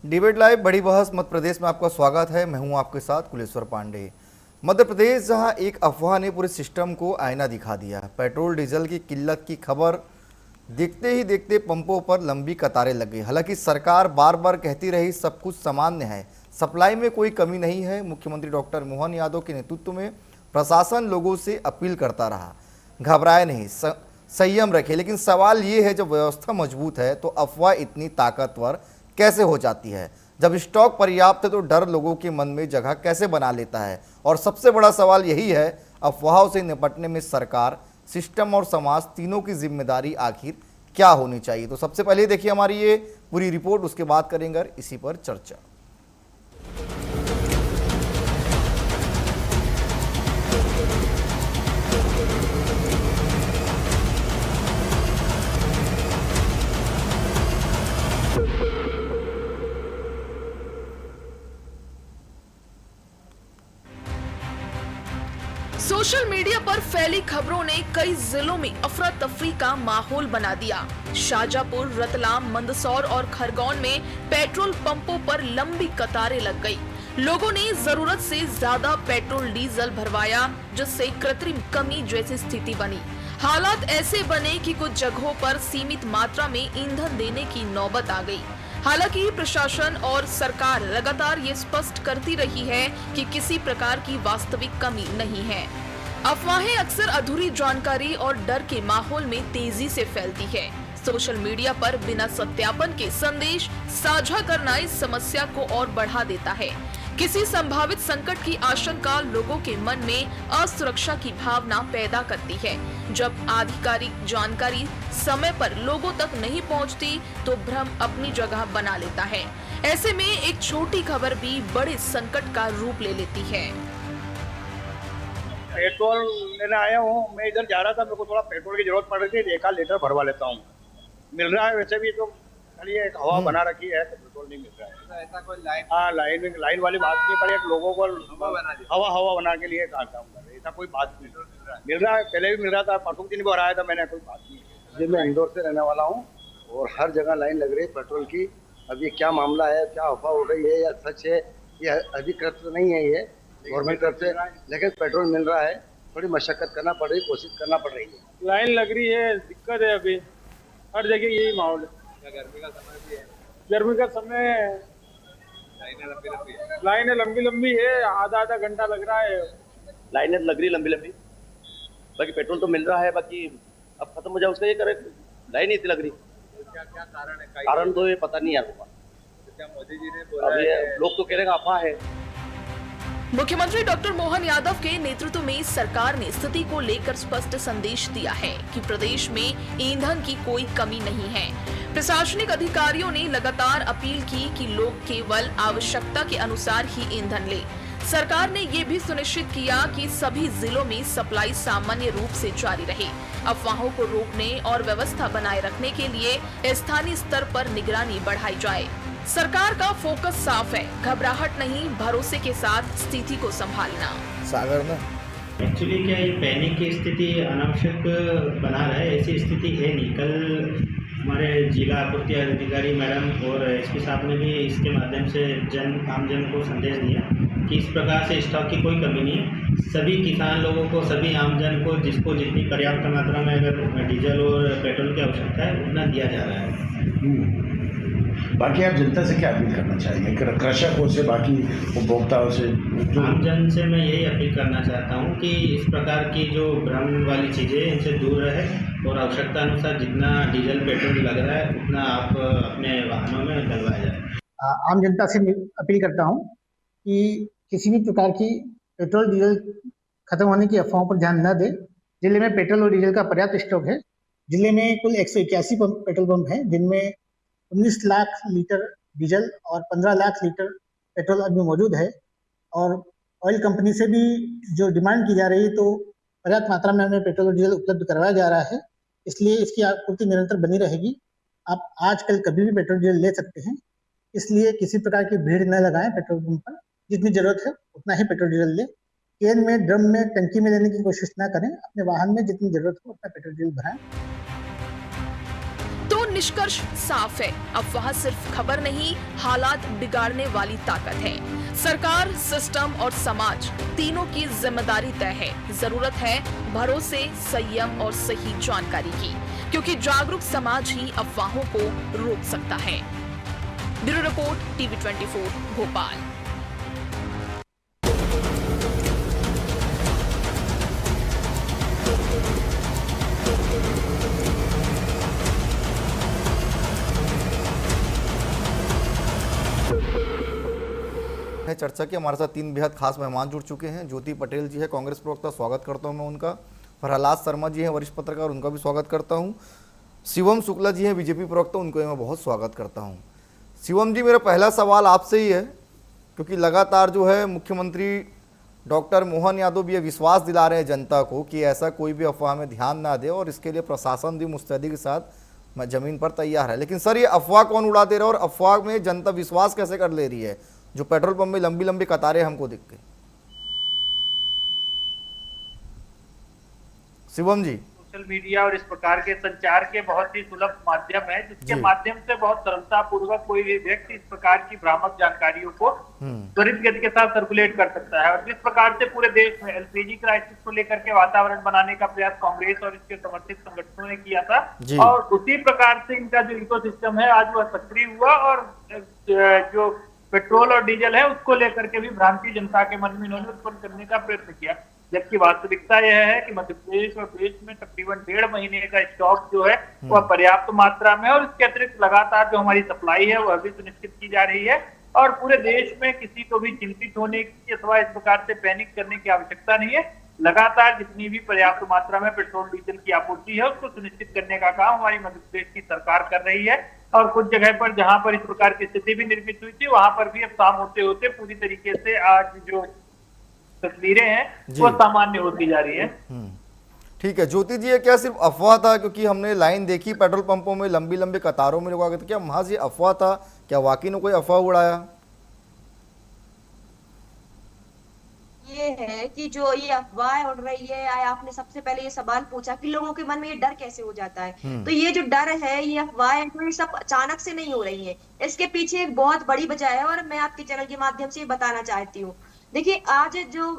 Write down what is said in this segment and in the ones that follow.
Debate live बड़ी बहस मध्य प्रदेश में आपका स्वागत है। मैं हूं आपके साथ कुलेश्वर पांडे। मध्य प्रदेश जहां एक अफवाह ने पूरे सिस्टम को आईना दिखा दिया। पेट्रोल डीजल की किल्लत की खबर देखते ही देखते पंपों पर लंबी कतारें लग गई। हालांकि सरकार बार बार कहती रही सब कुछ सामान्य है, सप्लाई में कोई कमी नहीं है। मुख्यमंत्री डॉक्टर मोहन यादव के नेतृत्व में प्रशासन लोगों से अपील करता रहा, घबराए नहीं, संयम रखे। लेकिन सवाल ये है, जब व्यवस्था मजबूत है तो अफवाह इतनी ताकतवर कैसे हो जाती है? जब स्टॉक पर्याप्त है तो डर लोगों के मन में जगह कैसे बना लेता है? और सबसे बड़ा सवाल यही है, अफवाहों से निपटने में सरकार, सिस्टम और समाज तीनों की जिम्मेदारी आखिर क्या होनी चाहिए? तो सबसे पहले देखिए हमारी ये पूरी रिपोर्ट, उसके बाद करेंगे इसी पर चर्चा। सोशल मीडिया पर फैली खबरों ने कई जिलों में अफरा तफरी का माहौल बना दिया। शाजापुर, रतलाम, मंदसौर और खरगोन में पेट्रोल पंपों पर लंबी कतारें लग गई। लोगों ने जरूरत से ज्यादा पेट्रोल डीजल भरवाया, जिससे कृत्रिम कमी जैसी स्थिति बनी। हालात ऐसे बने कि कुछ जगहों पर सीमित मात्रा में ईंधन देने की नौबत आ गई। हालांकि प्रशासन और सरकार लगातार ये स्पष्ट करती रही है कि किसी प्रकार की वास्तविक कमी नहीं है। अफवाहें अक्सर अधूरी जानकारी और डर के माहौल में तेजी से फैलती है। सोशल मीडिया पर बिना सत्यापन के संदेश साझा करना इस समस्या को और बढ़ा देता है। किसी संभावित संकट की आशंका लोगों के मन में असुरक्षा की भावना पैदा करती है। जब आधिकारिक जानकारी समय पर लोगों तक नहीं पहुंचती, तो भ्रम अपनी जगह बना लेता है। ऐसे में एक छोटी खबर भी बड़े संकट का रूप ले लेती है। पेट्रोल लेने आया हूँ, मैं इधर जा रहा था, मेरे को थोड़ा पेट्रोल की जरूरत पड़ रही थी, 1 लीटर भरवा लेता हूँ। मिल रहा है वैसे भी, तो खाली एक हवा बना रखी है, तो पेट्रोल नहीं मिल रहा है। ऐसा कोई लाइन? हाँ, लाइन वाली बात नहीं, पर एक लोगों को हवा बना के लिए काम कर रहे, ऐसा कोई बात नहीं। मिल रहा है, पहले भी मिल रहा था, परसों दिन भी भराया था मैंने, कोई बात नहीं। जी, मैं इंदौर से रहने वाला हूँ और हर जगह लाइन लग रही है पेट्रोल की। अब ये क्या मामला है, क्या अफवाह हो रही है या सच है, ये अधिकृत तो नहीं है ये गवर्नमेंट तरफ से, लेकिन पेट्रोल मिल रहा है। थोड़ी मशक्कत करना पड़ रही है, कोशिश करना पड़ रही है। लाइन लग रही है, दिक्कत है, अभी हर जगह यही माहौल है। गर्मी का समय भी है, गर्मी का समय, लाइनें लंबी लंबी है, आधा घंटा लग रहा है। लाइनें लग रही लंबी लंबी, बाकी पेट्रोल तो मिल रहा है, बाकी अब खत्म हो जाए उसका ये करे, लाइन इतनी लग रही। क्या क्या कारण है? कारण तो ये पता नहीं यार, क्या मोदी जी ने बोला अब ये लोग तो कह रहे हैं अफवाह है। मुख्यमंत्री डॉक्टर मोहन यादव के नेतृत्व में सरकार ने स्थिति को लेकर स्पष्ट संदेश दिया है कि प्रदेश में ईंधन की कोई कमी नहीं है। प्रशासनिक अधिकारियों ने लगातार अपील की कि लोग केवल आवश्यकता के अनुसार ही ईंधन लें। सरकार ने ये भी सुनिश्चित किया कि सभी जिलों में सप्लाई सामान्य रूप से जारी रहे। अफवाहों को रोकने और व्यवस्था बनाए रखने के लिए स्थानीय स्तर पर निगरानी बढ़ाई जाए। सरकार का फोकस साफ है, घबराहट नहीं, भरोसे के साथ स्थिति को संभालना। सागर में एक्चुअली क्या ये पैनिक की स्थिति अनावश्यक बना रहा है, ऐसी स्थिति है नहीं। कल हमारे जिला आपूर्ति अधिकारी मैडम और एसपी साहब ने भी इसके माध्यम से आमजन को संदेश दिया कि इस प्रकार से स्टॉक की कोई कमी नहीं है। सभी किसान लोगों को, सभी आमजन को, जिसको जितनी पर्याप्त मात्रा में अगर डीजल और पेट्रोल की आवश्यकता है, उतना दिया जा रहा है। बाकी आप जनता से क्या अपील करना चाहेंगे, कृषकों से, बाकी उपभोक्ताओं से? आमजन से मैं यही अपील करना चाहता हूँ कि इस प्रकार की जो भ्रम वाली चीज़ें, इनसे दूर रहे और आवश्यकता अनुसार जितना डीजल पेट्रोल लग रहा है उतना आप अपने वाहनों में डलवाया जाए। आम जनता से अपील करता हूँ कि किसी भी प्रकार की पेट्रोल डीजल खत्म होने की अफवाहों पर ध्यान न दें। जिले में पेट्रोल और डीजल का पर्याप्त स्टॉक है। जिले में कुल 181 पेट्रोल पंप हैं, जिनमें 19 लाख लीटर डीजल और 15 लाख लीटर पेट्रोल अभी मौजूद है। और ऑयल कंपनी से भी जो डिमांड की जा रही है, तो पर्याप्त मात्रा में हमें पेट्रोल और डीजल उपलब्ध करवाया जा रहा है, इसलिए इसकी आपूर्ति निरंतर बनी रहेगी। आप आजकल कभी भी पेट्रोल डीजल ले सकते हैं, इसलिए किसी प्रकार की भीड़ न लगाएं। पेट्रोल पंप पर जितनी जरूरत है उतना ही पेट्रोल डीजल लें। कैन में, ड्रम में, टंकी में लेने की कोशिश ना करें। अपने वाहन में जितनी जरूरत हो उतना पेट्रोल डीजल भराएं। तो निष्कर्ष साफ है, अफवाह सिर्फ खबर नहीं, हालात बिगाड़ने वाली ताकत है। सरकार, सिस्टम और समाज तीनों की जिम्मेदारी तय है। जरूरत है भरोसे, संयम और सही जानकारी की, क्योंकि जागरूक समाज ही अफवाहों को रोक सकता है। Bureau report, TV 24 Bhopal. चर्चा की हमारे साथ 3 बेहद खास मेहमान जुड़ चुके हैं। ज्योति पटेल जी है, कांग्रेस प्रवक्ता, स्वागत करता हूं मैं उनका। प्रहलाद शर्मा जी हैं, वरिष्ठ पत्रकार, उनका भी स्वागत करता हूं। शिवम शुक्ला जी हैं, बीजेपी प्रवक्ता, उनको मैं बहुत स्वागत करता हूं। शिवम जी, मेरा पहला सवाल आपसे ही है, क्योंकि लगातार जो है मुख्यमंत्री डॉक्टर मोहन यादव भी ये विश्वास दिला रहे हैं जनता को कि ऐसा कोई भी अफवाह में ध्यान ना दे, और इसके लिए प्रशासन भी मुस्तैदी के साथ जमीन पर तैयार है। लेकिन सर, ये अफवाह कौन उड़ा दे रहा है और अफवाह में जनता विश्वास कैसे कर ले रही है, जो पेट्रोल पंप में लंबी लंबी कतारें हमको दिख गई? शिवम जी। सोशल मीडिया और इस प्रकार के संचार के बहुत ही सुलभ माध्यम है, जिसके माध्यम से बहुत सरलता पूर्वक कोई भी व्यक्ति इस प्रकार की भ्रामक जानकारियों को त्वरित गति के साथ सर्कुलेट कर सकता है। और जिस प्रकार से पूरे देश में एलपीजी क्राइसिस को लेकर के वातावरण बनाने का प्रयास कांग्रेस और इसके समर्थित संगठनों ने किया था, और उसी प्रकार से इनका जो इकोसिस्टम है आज वह सक्रिय हुआ, और जो पेट्रोल और डीजल है उसको लेकर के भी भ्रांति जनता के मन में इन्होंने उत्पन्न करने का प्रयत्न किया। जबकि वास्तविकता यह है कि मध्य प्रदेश और देश में तकरीबन 1.5 महीने का स्टॉक जो है वह पर्याप्त मात्रा में, और इसके अतिरिक्त लगातार जो हमारी सप्लाई है वह भी सुनिश्चित की जा रही है। और पूरे देश में किसी को भी चिंतित होने की अथवा इस प्रकार से पैनिक करने की आवश्यकता नहीं है। लगातार जितनी भी पर्याप्त मात्रा में पेट्रोल डीजल की आपूर्ति है उसको सुनिश्चित करने का काम हमारी मध्य प्रदेश की सरकार कर रही है। और कुछ जगह पर जहां पर इस प्रकार की स्थिति भी निर्मित हुई थी, वहां पर भी अब शाम होते होते पूरी तरीके से आज जो तस्वीरें हैं वो सामान्य होती जा रही है। ठीक है ज्योति जी, ये क्या सिर्फ अफवाह था? क्योंकि हमने लाइन देखी पेट्रोल पंपों में लंबी लंबी कतारों में लोग आ गए थे, क्या महज ये अफवाह था? क्या वाकई में कोई अफवाह उड़ाया? ये है कि जो ये अफवाह उड़ रही है, आपने सबसे पहले ये सवाल पूछा कि लोगों के मन में ये डर कैसे हो जाता है। तो ये जो डर है, ये अफवाह है, तो ये सब अचानक से नहीं हो रही है। इसके पीछे एक बहुत बड़ी वजह है, और मैं आपके चैनल के माध्यम से ये बताना चाहती हूँ। देखिए, आज जो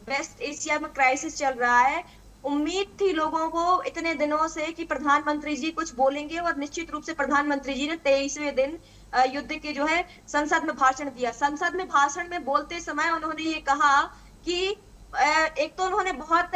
वेस्ट एशिया में क्राइसिस चल रहा है, उम्मीद थी लोगों को इतने दिनों से कि प्रधानमंत्री जी कुछ बोलेंगे, और निश्चित रूप से प्रधानमंत्री जी ने 23वें दिन युद्ध के जो है संसद में भाषण दिया। संसद में भाषण में बोलते समय उन्होंने ये कहा कि एक तो उन्होंने बहुत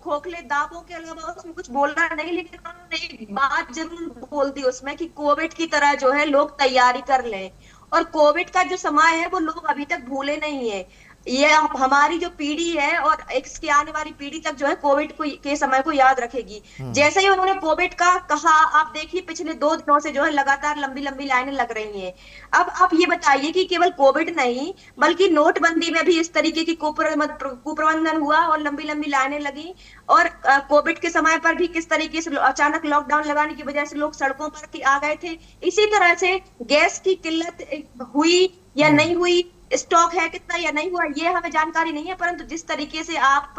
खोखले दावों के अलावा उसमें कुछ बोलना नहीं, लेकिन उन्होंने एक बात जरूर बोल दी उसमें कि कोविड की तरह जो है लोग तैयारी कर लें। और कोविड का जो समय है वो लोग अभी तक भूले नहीं है। ये हमारी जो पीढ़ी है और इसके आने वाली पीढ़ी तक जो है कोविड के समय को याद रखेगी। जैसे ही उन्होंने कोविड का कहा, आप देखिए पिछले 2 दिनों से जो है लगातार लंबी लंबी लाइनें लग रही हैं। अब आप ये बताइए कि केवल कोविड नहीं बल्कि नोटबंदी में भी इस तरीके की कुप्रबंधन हुआ और लंबी लंबी लाइनें लगी, और कोविड के समय पर भी किस तरीके से अचानक लॉकडाउन लगाने की वजह से लोग सड़कों पर आ गए थे। इसी तरह से गैस की किल्लत हुई या नहीं हुई, स्टॉक है कितना या नहीं हुआ, ये हमें जानकारी नहीं है। परंतु जिस तरीके से आप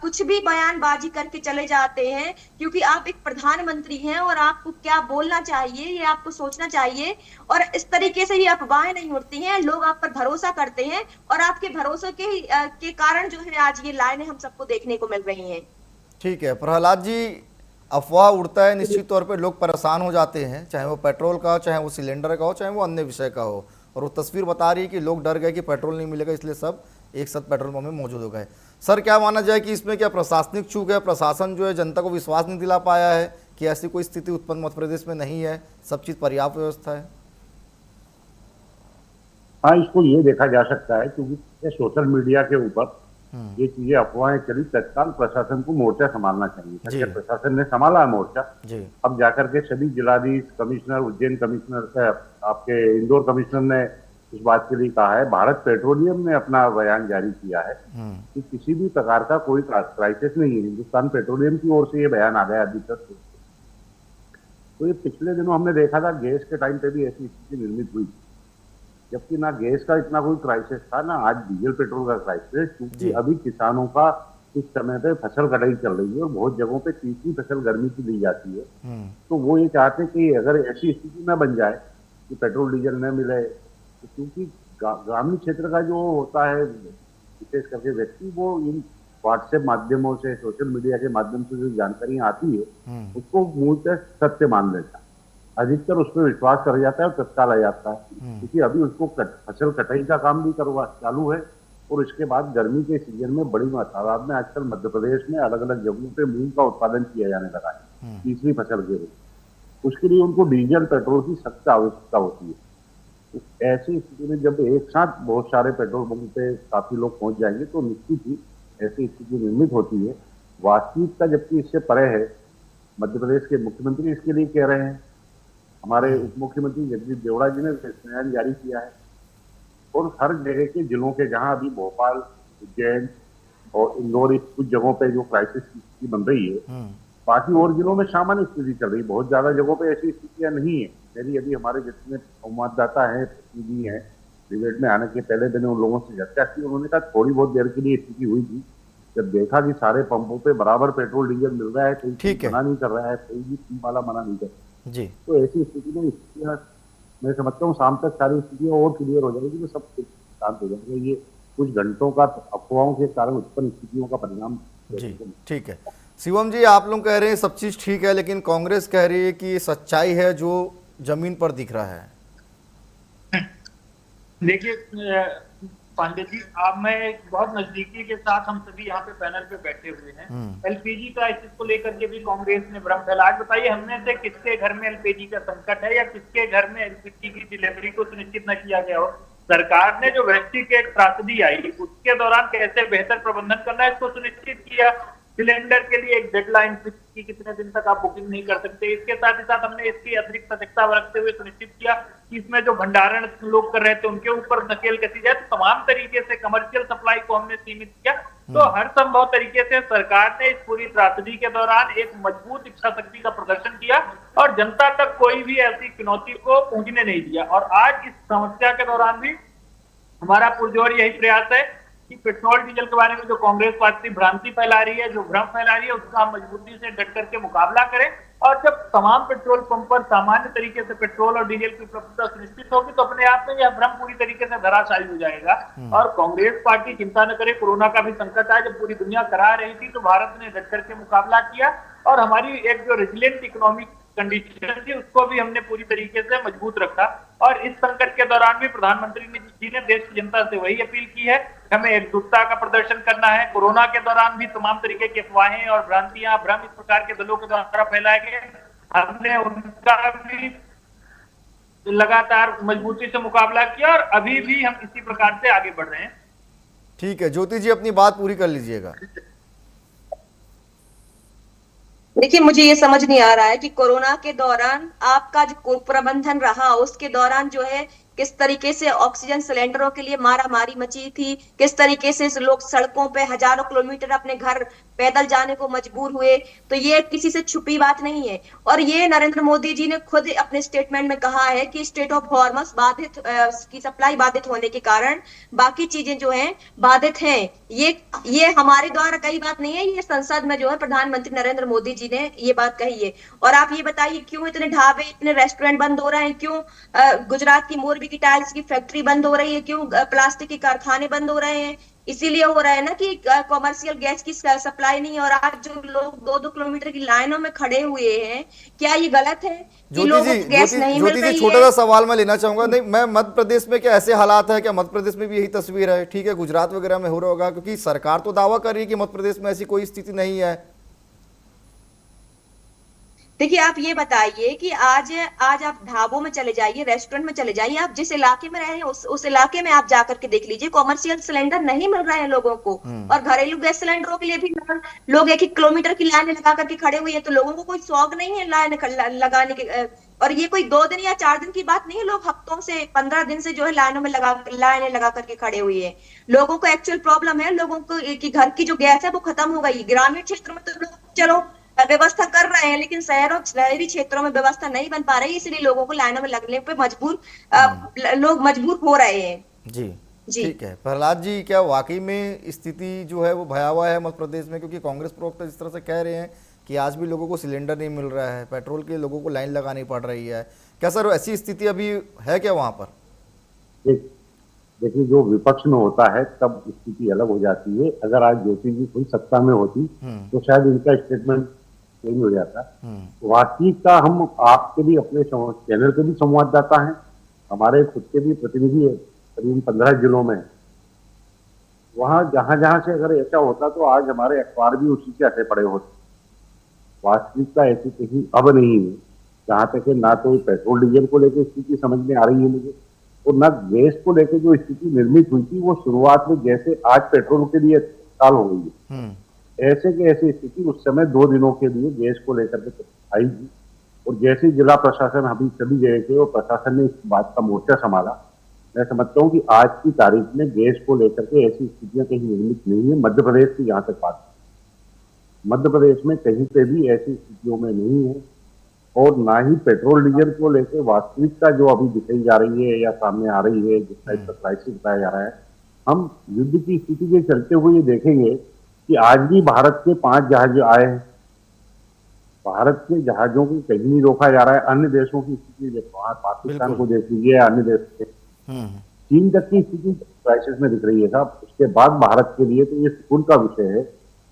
कुछ भी बयानबाजी करके चले जाते हैं, क्योंकि आप एक प्रधानमंत्री हैं और आपको क्या बोलना चाहिए ये आपको सोचना चाहिए, और इस तरीके से ही अफवाहें नहीं उड़ती हैं। लोग आप पर भरोसा करते हैं, और आपके भरोसे के कारण जो है आज ये लाइनें हम सबको देखने को मिल रही हैं। ठीक है प्रहलाद जी, अफवाह उड़ता है, निश्चित तौर पे लोग परेशान हो जाते हैं, चाहे वो पेट्रोल का हो, चाहे वो सिलेंडर का हो, चाहे वो अन्य विषय का हो। और वो तस्वीर बता रही है कि लोग डर गए कि पेट्रोल नहीं मिलेगा, इसलिए सब एक साथ पेट्रोल पंप में मौजूद हो गए। सर, क्या माना जाए कि इसमें क्या प्रशासनिक चूक है? प्रशासन जो है जनता को विश्वास नहीं दिला पाया है कि ऐसी कोई स्थिति उत्पन्न मध्य प्रदेश में नहीं है, सब चीज़ पर्याप्त व्यवस्था है? हाँ, इसको ये देखा जा सकता है क्योंकि सोशल मीडिया के ऊपर ये चीजें अफवाहें चली, तत्काल प्रशासन को मोर्चा संभालना चाहिए। प्रशासन ने संभाला है मोर्चा। अब जाकर के सभी जिलाधीश, कमिश्नर, उज्जैन कमिश्नर, आपके इंदौर कमिश्नर ने इस बात के लिए कहा है। भारत पेट्रोलियम ने अपना बयान जारी किया है कि किसी भी प्रकार का कोई क्राइसिस नहीं है। हिंदुस्तान पेट्रोलियम की ओर से ये बयान आ गया अभी तक। तो ये पिछले दिनों हमने देखा था गैस के टाइम पे भी ऐसी स्थिति निर्मित हुई, जबकि ना गैस का इतना कोई क्राइसिस था, ना आज डीजल पेट्रोल का क्राइसिस, क्योंकि अभी किसानों का इस समय पे फसल कटाई चल रही है और बहुत जगहों पे तीसरी फसल गर्मी की दी जाती है। तो वो ये चाहते हैं कि अगर ऐसी स्थिति न बन जाए कि पेट्रोल डीजल न मिले, तो क्योंकि ग्रामीण क्षेत्र का जो होता है विशेष करके व्यक्ति, वो इन व्हाट्सएप माध्यमों से, सोशल मीडिया के माध्यम से जो जानकारियां आती है उसको मूलतः सत्य मान लेता है, अधिकतर उस पर विश्वास कर जाता है और तत्काल आ जाता है। क्योंकि अभी उसको फसल कटाई का काम भी चालू है और इसके बाद गर्मी के सीजन में बड़ी तादाद में आजकल मध्य प्रदेश में अलग अलग जगहों पे मूंग का उत्पादन किया जाने लगा है तीसरी फसल के रूप। उसके लिए उनको डीजल पेट्रोल की सख्त आवश्यकता होती है। तो ऐसी स्थिति में जब एक साथ बहुत सारे पेट्रोल पंप पे काफी लोग पहुंच जाएंगे तो निश्चित ही ऐसी स्थिति निर्मित होती है। वास्तविकता जबकि इससे परे है। मध्य प्रदेश के मुख्यमंत्री इसके लिए कह रहे हैं, हमारे उप मुख्यमंत्री जगदीश देवड़ा जी ने बयान जारी किया है और हर जगह के जिलों के, जहां अभी भोपाल, उज्जैन और इंदौर कुछ जगहों पे जो क्राइसिस की स्थिति बन रही है, बाकी और जिलों में सामान्य स्थिति चल रही है। बहुत ज्यादा जगहों पे ऐसी स्थितियां नहीं है। मेरी अभी हमारे जितने संवाददाता हैं, प्रतिनिधि हैं, डिबेट में आने के पहले मैंने उन लोगों से चर्चा की। उन्होंने कहा थोड़ी बहुत देर के लिए स्थिति हुई थी, जब देखा कि सारे पंपों पे बराबर पेट्रोल डीजल मिल रहा है, कोई मना नहीं कर रहा है, कोई भी वाला मना नहीं कर रहा जी, तो ऐसी स्थिति में स्थितियां मैं समझता हूँ शाम तक सारी स्थितियां और क्लियर हो जाएगी, तो सब शांत हो जाएगा। ये कुछ घंटों का अफवाहों के कारण उत्पन्न स्थितियों का परिणाम। जी ठीक है। शिवम जी, आप लोग कह रहे हैं सब चीज ठीक है, लेकिन कांग्रेस कह रही है कि सच्चाई है जो जमीन पर दिख रहा है। देखिए पांडे जी, आप मैं बहुत नजदीकी के साथ हम सभी यहाँ पे पैनल पे बैठे हुए हैं। एलपीजी क्राइसिस को लेकर के भी कांग्रेस ने भ्रम फैलाया। बताइए, हमने से किसके घर में एलपीजी का संकट है या किसके घर में एलपीजी की डिलीवरी को सुनिश्चित न किया गया हो? सरकार ने जो वैश्विक एक त्रासदी आई उसके दौरान कैसे बेहतर प्रबंधन करना है इसको सुनिश्चित किया। सिलेंडर के लिए एक डेडलाइन फिक्स की, कितने दिन तक आप बुकिंग नहीं कर सकते। इसके साथ ही साथ हमने इसकी अतिरिक्त सतर्कता बरतते हुए सुनिश्चित किया कि इसमें जो भंडारण लोग कर रहे थे उनके ऊपर नकेल कसी जाए। तो तमाम तरीके से कमर्शियल सप्लाई को हमने सीमित किया। तो हर संभव तरीके से सरकार ने इस पूरी त्रासदी के दौरान एक मजबूत इच्छा शक्ति का प्रदर्शन किया और जनता तक कोई भी ऐसी चुनौती को पहुंचने नहीं दिया। और आज इस समस्या के दौरान भी हमारा पुरजोर यही प्रयास है कि पेट्रोल डीजल के बारे में जो कांग्रेस पार्टी भ्रांति फैला रही है, जो भ्रम फैला रही है, उसका हम मजबूती से डट करके मुकाबला करें। और जब तमाम पेट्रोल पंप पर सामान्य तरीके से पेट्रोल और डीजल की उपलब्धता सुनिश्चित होगी तो अपने आप में यह भ्रम पूरी तरीके से धराशायी हो जाएगा। और कांग्रेस पार्टी चिंता न करे, कोरोना का भी संकट आया, जब पूरी दुनिया करा रही थी तो भारत ने डट करके मुकाबला किया और हमारी एक जो रेजिलिएंट इकोनॉमिक कंडीशन थी उसको भी हमने पूरी तरीके से मजबूत रखा। और इस संकट के दौरान भी प्रधानमंत्री जी ने देश की जनता से वही अपील की है, हमें एकजुटता का प्रदर्शन करना है। कोरोना के दौरान भी तमाम तरीके की अफवाहें और भ्रांतियां, भ्रम इस प्रकार के दलों के द्वारा फैलाए गए, हमने उनका भी लगातार मजबूती से मुकाबला किया और अभी भी हम इसी प्रकार से आगे बढ़ रहे हैं। ठीक है ज्योति जी, अपनी बात पूरी कर लीजिएगा। देखिए, मुझे ये समझ नहीं आ रहा है कि कोरोना के दौरान आपका जो प्रबंधन रहा उसके दौरान जो है किस तरीके से ऑक्सीजन सिलेंडरों के लिए मारामारी मची थी, किस तरीके से लोग सड़कों पे हजारों किलोमीटर अपने घर पैदल जाने को मजबूर हुए। तो ये किसी से छुपी बात नहीं है। और ये नरेंद्र मोदी जी ने खुद अपने स्टेटमेंट में कहा है कि स्टेट ऑफ हॉर्मस बाधित की सप्लाई बाधित होने के कारण बाकी चीजें जो हैं बाधित हैं। ये हमारे द्वारा कही बात नहीं है, ये संसद में जो है प्रधानमंत्री नरेंद्र मोदी जी ने ये बात कही है। और आप ये बताइए क्यों इतने ढाबे, इतने रेस्टोरेंट बंद हो रहे हैं, क्यों गुजरात की मोरबी की टाइल्स की फैक्ट्री बंद हो रही है, क्यों प्लास्टिक के कारखाने बंद हो रहे हैं? इसीलिए हो रहा है ना कि कॉमर्शियल गैस की सप्लाई नहीं। और आज जो लोग 2-2 किलोमीटर की लाइनों में खड़े हुए हैं, क्या ये गलत है कि लोगों को गैस नहीं मिल रही है? छोटा सा सवाल मैं लेना चाहूंगा। नहीं, मैं मध्य प्रदेश में क्या ऐसे हालात है? क्या मध्य प्रदेश में भी यही तस्वीर है? ठीक है, गुजरात वगैरह में हो रहा होगा, क्योंकि सरकार तो दावा कर रही है कि मध्य प्रदेश में ऐसी कोई स्थिति नहीं है। देखिए, आप ये बताइए कि आज आप ढाबों में चले जाइए, रेस्टोरेंट में चले जाइए, आप जिस इलाके में रहे हैं उस इलाके में आप जाकर के देख लीजिए, कॉमर्शियल सिलेंडर नहीं मिल रहे हैं लोगों को। और घरेलू गैस सिलेंडरों के लिए भी लोग 1-1 किलोमीटर की लाइन लगा करके खड़े हुए हैं। तो लोगों को कोई शौक नहीं है लाइन लगाने के। और ये कोई 2 दिन या 4 दिन की बात नहीं है, लोग हफ्तों से 15 दिन से जो है लाइनें लगा करके खड़े हुए हैं। लोगों को एक्चुअल प्रॉब्लम है, लोगों को कि घर की जो गैस है वो खत्म हो गई। ग्रामीण क्षेत्र में तो लोग चलो व्यवस्था कर रहे हैं, लेकिन शहरी क्षेत्रों में व्यवस्था नहीं बन पा रही, इसलिए लोगों को लाइनों में लगने पे लोग मजबूर हो रहे हैं। जी जी। ठीक है प्रहलाद जी, क्या वाकई में स्थिति जो है वो भयावह है मध्य प्रदेश में? क्योंकि कांग्रेस प्रवक्ता जिस तरह से कह रहे हैं कि आज भी लोगों को सिलेंडर नहीं मिल रहा है, पेट्रोल के लोगों को लाइन लगानी पड़ रही है, क्या सर ऐसी स्थिति अभी है क्या वहाँ पर? देखिए, जो विपक्ष में होता है तब स्थिति अलग हो जाती है। अगर आज ज्योति जी कोई सत्ता में होती तो शायद इनका स्टेटमेंट चेंज हो जाता। वास्तविकता हम आपके भी अपने चैनल के भी संवाददाता हैं, हमारे खुद के भी प्रतिनिधि है करीब 15 जिलों में। वहां जहां जहां से अगर ऐसा होता तो आज हमारे अखबार भी उसी से हटे पड़े होते। वास्तविकता ऐसी कहीं अब नहीं है। जहां तक है ना तो पेट्रोल डीजल को लेकर स्थिति समझ में आ रही है मुझे, और न गैस को लेकर जो स्थिति निर्मित हुई थी वो शुरुआत में जैसे आज पेट्रोल के लिए साल हो गई है, ऐसे की ऐसी स्थिति उस समय 2 दिनों के लिए गैस को लेकर के आई थी। और जैसे जिला प्रशासन अभी सभी जगह के और प्रशासन ने इस बात का मोर्चा संभाला, मैं समझता हूँ कि आज की तारीख में गैस को लेकर के ऐसी स्थितियां कहीं निर्मित नहीं है। मध्य प्रदेश की जहां तक बात, मध्य प्रदेश में कहीं पे भी ऐसी स्थितियों में नहीं है। और ना ही पेट्रोल डीजल को लेकर वास्तविकता जो अभी दिखाई जा रही है या सामने आ रही है, जिस टाइप का क्राइसिस बताया जा रहा है, हम युद्ध की स्थिति के चलते हुए ये देखेंगे कि आज भी भारत के 5 जहाज आए हैं। भारत के जहाजों को कहीं नहीं रोका जा रहा है। अन्य देशों की स्थिति देखो, पाकिस्तान को देख लीजिए, अन्य देश के चीन तक की स्थिति क्राइसिस में दिख रही है साहब। उसके बाद भारत के लिए तो ये सुकून का विषय है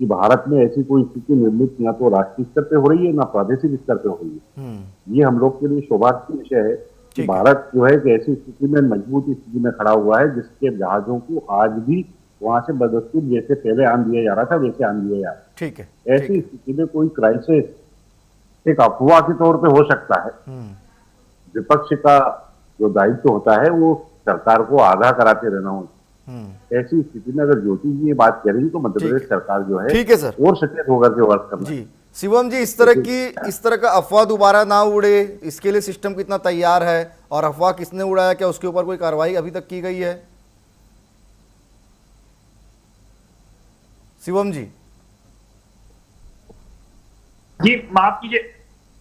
कि भारत में ऐसी कोई स्थिति निर्मित ना तो राष्ट्रीय स्तर पे हो रही है ना प्रादेशिक स्तर पे हो रही है। ये हम लोग के लिए सौभाग्य का विषय है कि भारत जो है कि ऐसी स्थिति में मजबूत स्थिति में खड़ा हुआ है जिसके जहाजों को आज भी वहां से बदस्तूर जैसे पहले आन दिया जा रहा था वैसे आन दिया जा रहा है। ठीक है। ऐसी स्थिति में कोई क्राइसिस एक अफवाह के तौर पे हो सकता है। विपक्ष का जो दायित्व होता है वो सरकार को आगाह कराते रहना होता है। ऐसी स्थिति में अगर ज्योति जी ये बात करेंगी तो मध्य प्रदेश सरकार जो है ठीक है सर, और सचेत होकर के वर्क करना। जी शिवम जी, इस तरह का अफवाह दोबारा ना उड़े, इसके लिए सिस्टम कितना तैयार है? और अफवाह किसने उड़ाया, क्या उसके ऊपर कोई कार्रवाई अभी तक की गई है? शिवम जी। जी माफ कीजिए,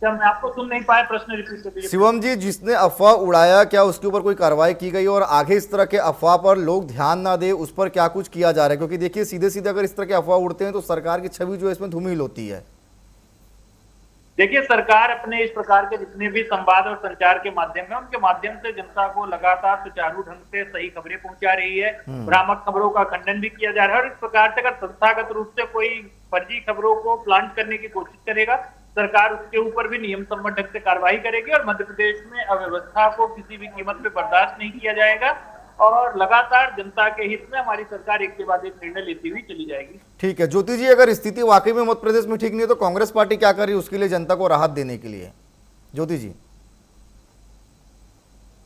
क्या मैं आपको सुन नहीं पाया? प्रश्न रिपीट कर दीजिए। शिवम जी, जिसने अफवाह उड़ाया क्या उसके ऊपर कोई कार्रवाई की गई? और आगे इस तरह के अफवाह पर लोग ध्यान ना दे उस पर क्या कुछ किया जा रहा है? क्योंकि देखिए सीधे सीधे अगर इस तरह के अफवाह उड़ते हैं तो सरकार की छवि जो है इसमें धूमिल होती है। देखिए, सरकार अपने इस प्रकार के जितने भी संवाद और संचार के माध्यम है उनके माध्यम से जनता को लगातार सुचारू ढंग से सही खबरें पहुंचा रही है। भ्रामक खबरों का खंडन भी किया जा रहा है। और इस प्रकार से अगर संस्थागत रूप से कोई फर्जी खबरों को प्लांट करने की कोशिश करेगा, सरकार उसके ऊपर भी नियम सम्मत ढंग से कार्रवाई करेगी। और मध्य प्रदेश में अव्यवस्था को किसी भी कीमत पे बर्दाश्त नहीं किया जाएगा और लगातार जनता के हित में हमारी सरकार एक के बाद एक निर्णय लेती हुई चली जाएगी। ठीक है ज्योति जी, अगर स्थिति वाकई में मध्य प्रदेश में ठीक नहीं है तो कांग्रेस पार्टी क्या कर रही है उसके लिए, जनता को राहत देने के लिए? ज्योति जी।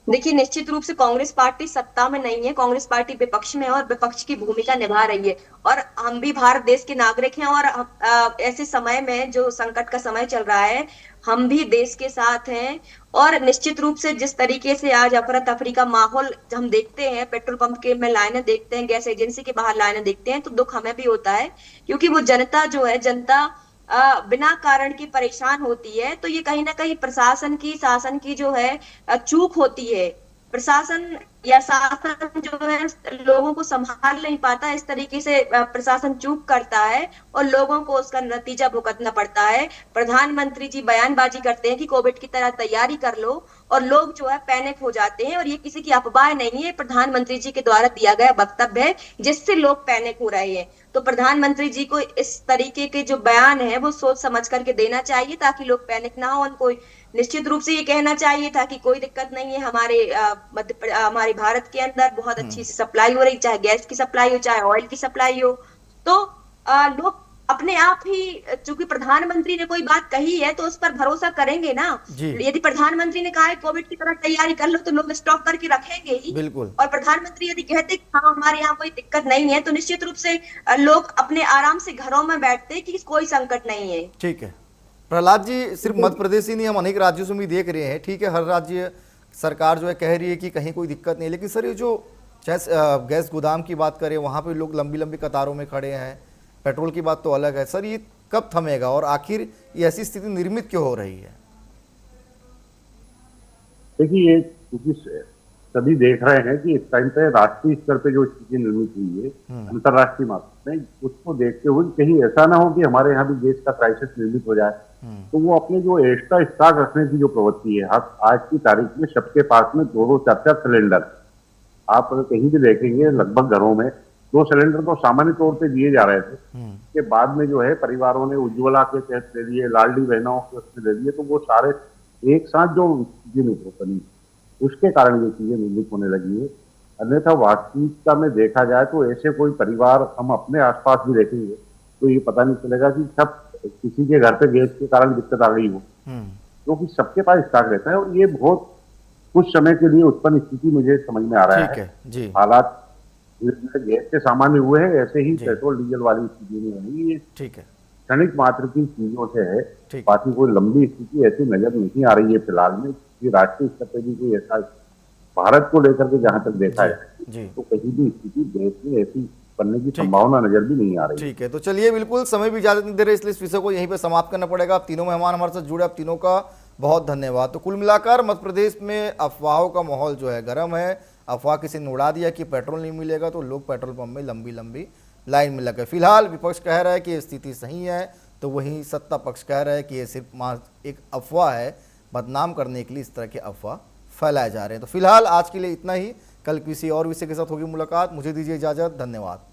देखिए, निश्चित रूप से कांग्रेस पार्टी सत्ता में नहीं है, कांग्रेस पार्टी विपक्ष में है और विपक्ष की भूमिका निभा रही है। और हम भी भारत देश के नागरिक हैं और ऐसे समय में जो संकट का समय चल रहा है हम भी देश के साथ हैं। और निश्चित रूप से जिस तरीके से आज अफरा तफरी का माहौल हम देखते हैं, पेट्रोल पंप के में लाइनें देखते हैं, गैस एजेंसी के बाहर लाइनें देखते हैं, तो दुख हमें भी होता है। क्योंकि वो जनता जो है, जनता बिना कारण की परेशान होती है। तो ये कहीं ना कहीं प्रशासन की, शासन की जो है चूक होती है। प्रशासन या शासन जो है लोगों को संभाल नहीं पाता, इस तरीके से प्रशासन चूक करता है और लोगों को उसका नतीजा भुगतना पड़ता है। प्रधानमंत्री जी बयानबाजी करते हैं कि कोविड की तरह तैयारी कर लो और लोग जो है पैनिक हो जाते हैं। और ये किसी की अफवाह नहीं है, प्रधानमंत्री जी के द्वारा दिया गया वक्तव्य है जिससे लोग पैनिक हो रहे हैं। तो प्रधानमंत्री जी को इस तरीके के जो बयान है वो सोच समझ करके देना चाहिए ताकि लोग पैनिक ना हो। उनको निश्चित रूप से ये कहना चाहिए था कि कोई दिक्कत नहीं है, हमारे भारत के अंदर बहुत अच्छी सप्लाई हो रही, चाहे गैस की सप्लाई हो चाहे ऑयल की सप्लाई हो। तो लोग अपने आप ही, चूंकि प्रधानमंत्री ने कोई बात कही है तो उस पर भरोसा करेंगे ना। यदि प्रधानमंत्री ने कहा है कोविड की तरह तैयारी कर लो तो लोग स्टॉक करके रखेंगे ही। बिल्कुल। और प्रधानमंत्री यदि कहते हाँ हमारे यहाँ कोई दिक्कत नहीं है तो निश्चित रूप से लोग अपने आराम से घरों में बैठते कि कोई संकट नहीं है। ठीक है प्रहलाद जी, सिर्फ मध्य प्रदेश ही नहीं, हम अनेक राज्यों से भी देख रहे हैं। ठीक है, हर राज्य सरकार जो है कह रही है कि कहीं कोई दिक्कत नहीं, लेकिन सर ये जो चाहे गैस गोदाम की बात करें वहाँ पे लोग लंबी लंबी कतारों में खड़े हैं, पेट्रोल की बात तो अलग है। सर ये कब थमेगा और आखिर ये ऐसी स्थिति निर्मित क्यों हो रही है? देखिए, क्योंकि सभी देख रहे हैं कि इस टाइम पे राष्ट्रीय स्तर पे जो स्थिति निर्मित हुई है अंतर्राष्ट्रीय मात्रा में, उसको देखते हुए कहीं ऐसा ना हो कि हमारे यहाँ भी गैस का क्राइसिस निर्मित हो जाए, तो वो अपने जो एक्स्ट्रा स्टॉक रखने की जो प्रवृत्ति है, आज की तारीख में सबके पास में 2-2 4-4 सिलेंडर, आप कहीं भी देखेंगे लगभग घरों में 2 सिलेंडर तो सामान्य तौर पे दिए जा रहे थे, के बाद में जो है परिवारों ने उज्ज्वला के तहत दे दिए, लाडली बहनों के उसमें दे दिए, तो वो सारे एक साथ जो बनी उसके कारण ये चीजें निर्मित होने लगी है। अन्यथा वास्तविकता में देखा जाए तो ऐसे कोई परिवार हम अपने आसपास भी देखेंगे तो ये पता नहीं चलेगा कि सब किसी के घर पे गैस के कारण दिक्कत आ गई हो, क्योंकि सबके पास स्टॉक रहता है। और ये बहुत कुछ समय के लिए उत्पन्न स्थिति मुझे समझ में आ रहा है। जी। हालात गैस के सामान्य हुए हैं, ऐसे ही पेट्रोल डीजल वाली स्थिति में बनी। ये ठीक है, क्षणिक मात्र की चीजों से है, बाकी कोई लंबी स्थिति ऐसी नजर नहीं आ रही है फिलहाल में। राष्ट्रीय स्तर पर भी कोई ऐसा भारत को लेकर के जहां तक देखा है तो कहीं भी स्थिति देश में ऐसी बनने की संभावना नजर भी नहीं आ रही। ठीक है, तो चलिए, बिल्कुल समय भी इजाजत नहीं दे रहे, इसलिए इस विषय को यहीं पे समाप्त करना पड़ेगा। आप तीनों मेहमान हमारे साथ जुड़े, आप तीनों का बहुत धन्यवाद। तो कुल मिलाकर मध्य प्रदेश में अफवाहों का माहौल जो है गर्म है। अफवाह किसी ने उड़ा दिया कि पेट्रोल नहीं मिलेगा तो लोग पेट्रोल पंप में लंबी लंबी लाइन में लगे। फिलहाल विपक्ष कह रहा है कि स्थिति सही है, तो वहीं सत्ता पक्ष कह रहा है कि ये सिर्फ एक अफवाह है, बदनाम करने के लिए इस तरह के अफवाह फैलाए जा रहे हैं। तो फिलहाल आज के लिए इतना ही, कल किसी और विषय के साथ होगी मुलाकात। मुझे दीजिए इजाजत, धन्यवाद।